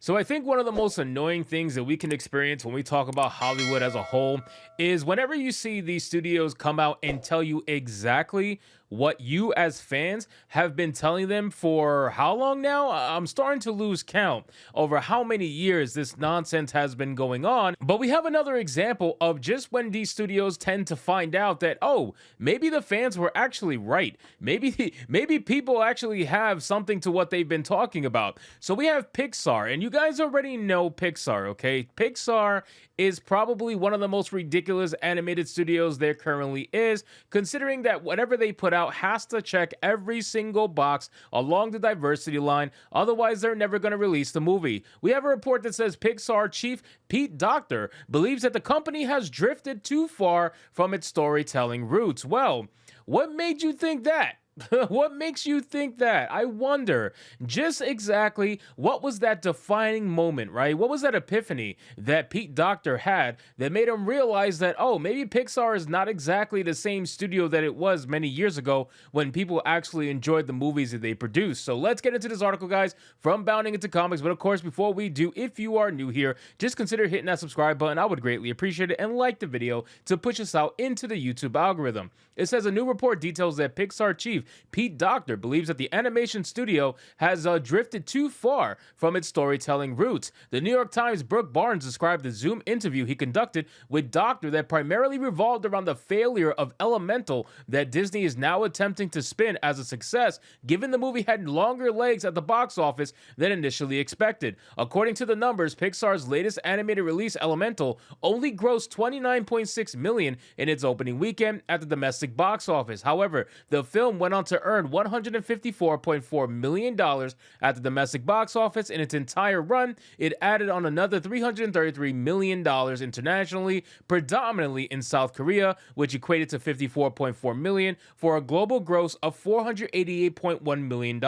So I think one of the most annoying things that we can experience when we talk about Hollywood as a whole is whenever you see these studios come out and tell you exactly what you as fans have been telling them for how long now? I'm starting to lose count over how many years this nonsense has been going on. But we have another example of just when these studios tend to find out that, oh, maybe the fans were actually right. Maybe people actually have something to what they've been talking about. So we have Pixar, and you guys already know Pixar, okay? Pixar is probably one of the most ridiculous animated studios there currently is, considering that whatever they put out has to check every single box along the diversity line, otherwise they're never going to release the movie. We have a report that says Pixar chief Pete Docter believes that the company has drifted too far from its storytelling roots. Well, what made you think that? What makes you think that? I wonder just exactly what was that defining moment, right? What was that epiphany that Pete Docter had that made him realize that, oh, maybe Pixar is not exactly the same studio that it was many years ago when people actually enjoyed the movies that they produced. So let's get into this article, guys, from Bounding Into Comics. But of course, before we do, if you are new here, just consider hitting that subscribe button. I would greatly appreciate it, and like the video to push us out into the YouTube algorithm. It says a new report details that Pixar chief Pete Docter believes that the animation studio has drifted too far from its storytelling roots. The New York Times' Brooke Barnes described the Zoom interview he conducted with Docter that primarily revolved around the failure of Elemental that Disney is now attempting to spin as a success, given the movie had longer legs at the box office than initially expected. According to the numbers, Pixar's latest animated release, Elemental, only grossed $29.6 million in its opening weekend at the domestic box office. However, the film went on to earn $154.4 million at the domestic box office in its entire run. It added on another $333 million internationally, predominantly in South Korea, which equated to $54.4 million for a global gross of $488.1 million.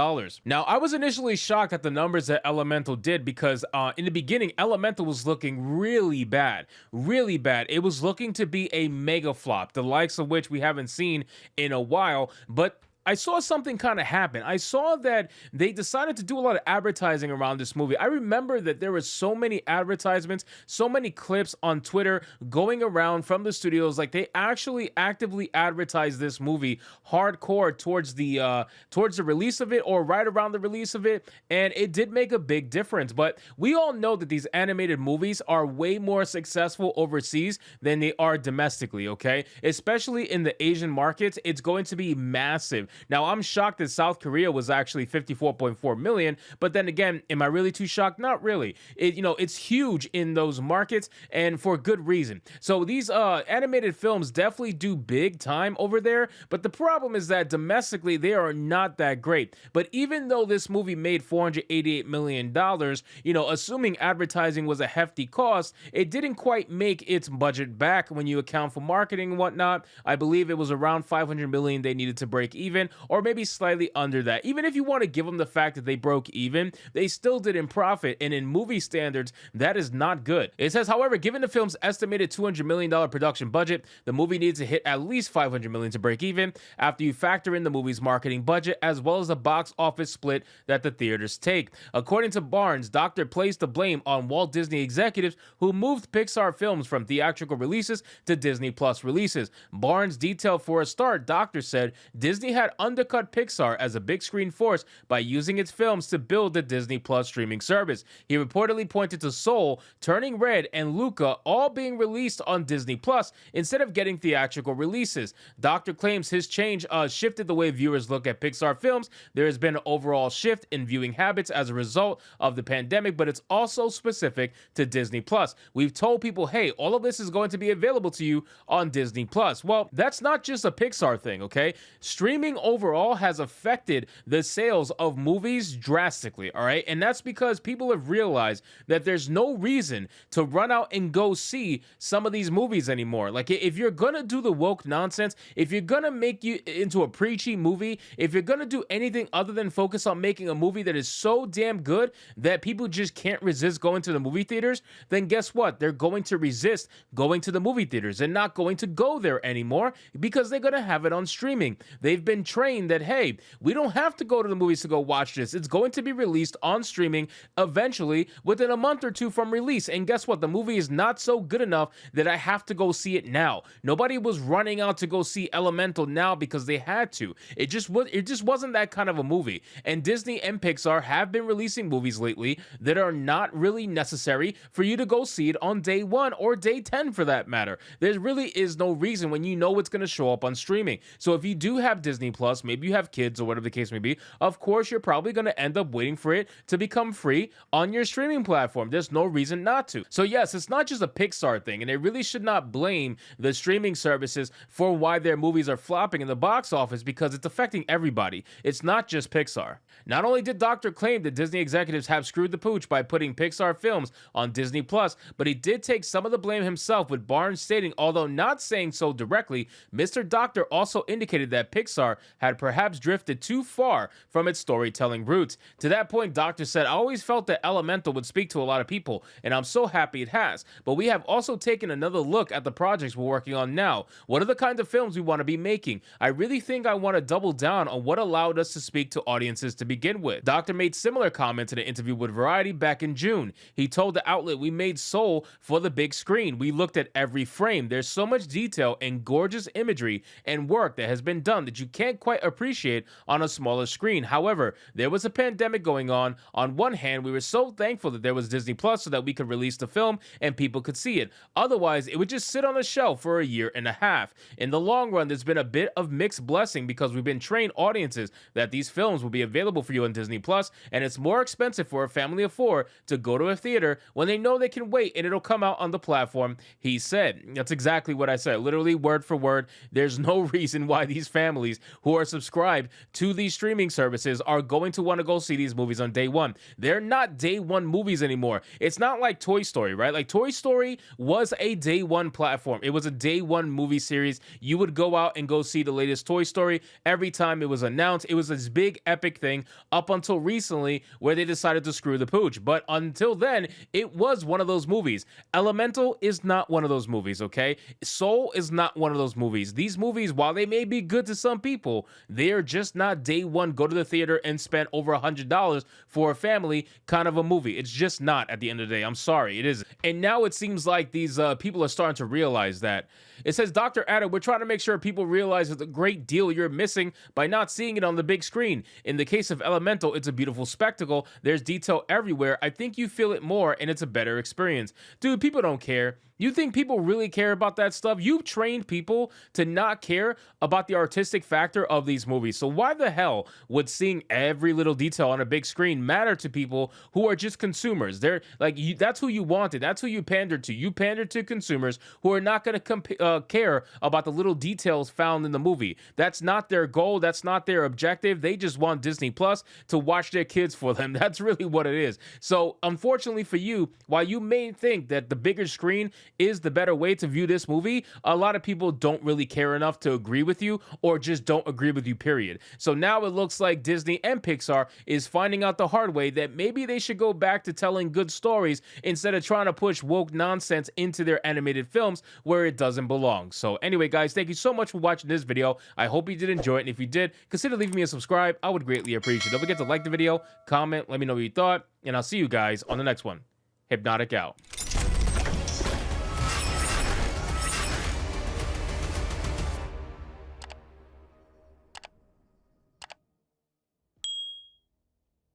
Now, I was initially shocked at the numbers that Elemental did because in the beginning, Elemental was looking really bad, really bad. It was looking to be a mega flop, the likes of which we haven't seen in a while, but I saw something kind of happen. I saw that they decided to do a lot of advertising around this movie. I remember that there were so many advertisements, so many clips on Twitter going around from the studios. Like they actually actively advertised this movie hardcore towards the release of it, or right around the release of it, and it did make a big difference. But we all know that these animated movies are way more successful overseas than they are domestically, okay? Especially in the Asian markets, it's going to be massive. Now, I'm shocked that South Korea was actually 54.4 million, but then again, am I really too shocked? Not really. It's huge in those markets, and for good reason. So these animated films definitely do big time over there, but the problem is that domestically, they are not that great. But even though this movie made $488 million, assuming advertising was a hefty cost, it didn't quite make its budget back when you account for marketing and whatnot. I believe it was around $500 million they needed to break even, or maybe slightly under that. Even if you want to give them the fact that they broke even, they still didn't profit, and in movie standards, that is not good. It says, however, given the film's estimated $200 million production budget, the movie needs to hit at least $500 million to break even after you factor in the movie's marketing budget as well as the box office split that the theaters take. According to Barnes, Docter placed the blame on Walt Disney executives who moved Pixar films from theatrical releases to Disney Plus releases. Barnes detailed, for a start, Docter said Disney had undercut Pixar as a big screen force by using its films to build the Disney Plus streaming service. He reportedly pointed to Soul, Turning Red, and Luca all being released on Disney Plus instead of getting theatrical releases. Docter claims his change shifted the way viewers look at Pixar films. There has been an overall shift in viewing habits as a result of the pandemic, but it's also specific to Disney Plus. We've told people, hey, all of this is going to be available to you on Disney Plus. Well, that's not just a Pixar thing, okay? Streaming overall has affected the sales of movies drastically, all right? And that's because people have realized that there's no reason to run out and go see some of these movies anymore. Like, if you're gonna do the woke nonsense, if you're gonna make you into a preachy movie, if you're gonna do anything other than focus on making a movie that is so damn good that people just can't resist going to the movie theaters, then guess what? They're going to resist going to the movie theaters and not going to go there anymore because they're gonna have it on streaming. They've been trained that, hey, we don't have to go to the movies to go watch this. It's going to be released on streaming eventually within a month or two from release. And guess what? The movie is not so good enough that I have to go see it now. Nobody was running out to go see Elemental now because they had to. It just wasn't that kind of a movie. And Disney and Pixar have been releasing movies lately that are not really necessary for you to go see it on day 1 or day 10 for that matter. There really is no reason when you know it's going to show up on streaming. So if you do have Disney Plus, maybe you have kids or whatever the case may be, of course you're probably going to end up waiting for it to become free on your streaming platform. There's no reason not to. So yes, it's not just a Pixar thing, and they really should not blame the streaming services for why their movies are flopping in the box office, because it's affecting everybody. It's not just Pixar. Not only did Doctor claim that Disney executives have screwed the pooch by putting Pixar films on Disney Plus, but he did take some of the blame himself, with Barnes stating, although not saying so directly, Mr. Doctor also indicated that Pixar had perhaps drifted too far from its storytelling roots. To that point, Doctor said, I always felt that Elemental would speak to a lot of people, and I'm so happy it has. But we have also taken another look at the projects we're working on now. What are the kinds of films we want to be making? I really think I want to double down on what allowed us to speak to audiences to begin with. Doctor made similar comments in an interview with Variety back in June. He told the outlet, we made Soul for the big screen. We looked at every frame. There's so much detail and gorgeous imagery and work that has been done that you can't quite appreciate on a smaller screen. However, there was a pandemic going on. On one hand, we were so thankful that there was Disney Plus so that we could release the film and people could see it. Otherwise, it would just sit on a shelf for a year and a half. In the long run, there's been a bit of mixed blessing because we've been trained audiences that these films will be available for you on Disney Plus, and it's more expensive for a family of 4 to go to a theater when they know they can wait and it'll come out on the platform, he said. That's exactly what I said, literally word for word. There's no reason why these families who are subscribed to these streaming services are going to want to go see these movies on day 1. They're not day 1 movies anymore. It's not like Toy Story, right? Like Toy Story was a day 1 platform. It was a day 1 movie series. You would go out and go see the latest Toy Story every time it was announced. It was this big epic thing up until recently where they decided to screw the pooch. But until then, it was one of those movies. Elemental is not one of those movies, okay? Soul is not one of those movies. These movies, while they may be good to some people, they're just not day 1 go to the theater and spend over $100 for a family kind of a movie. It's just not at the end of the day. I'm sorry, it isn't. And now it seems like these people are starting to realize that. It says, Dr. Adam, we're trying to make sure people realize it's a great deal you're missing by not seeing it on the big screen. In the case of Elemental, it's a beautiful spectacle. There's detail everywhere. I think you feel it more and it's a better experience. Dude, people don't care. You think people really care about that stuff? You've trained people to not care about the artistic factor of these movies. So why the hell would seeing every little detail on a big screen matter to people who are just consumers? They're like, that's who you wanted. That's who you pandered to. You pandered to consumers who are not going to care about the little details found in the movie. That's not their goal. That's not their objective. They just want Disney Plus to watch their kids for them. That's really what it is. So unfortunately for you, while you may think that the bigger screen is the better way to view this movie, a lot of people don't really care enough to agree with you, or just don't agree with you, period. So now it looks like Disney and Pixar is finding out the hard way that maybe they should go back to telling good stories instead of trying to push woke nonsense into their animated films where it doesn't belong. So anyway, guys, thank you so much for watching this video. I hope you did enjoy it, and if you did, consider leaving me a subscribe. I would greatly appreciate it. Don't forget to like the video, comment, let me know what you thought, and I'll see you guys on the next one. Hypnotic out.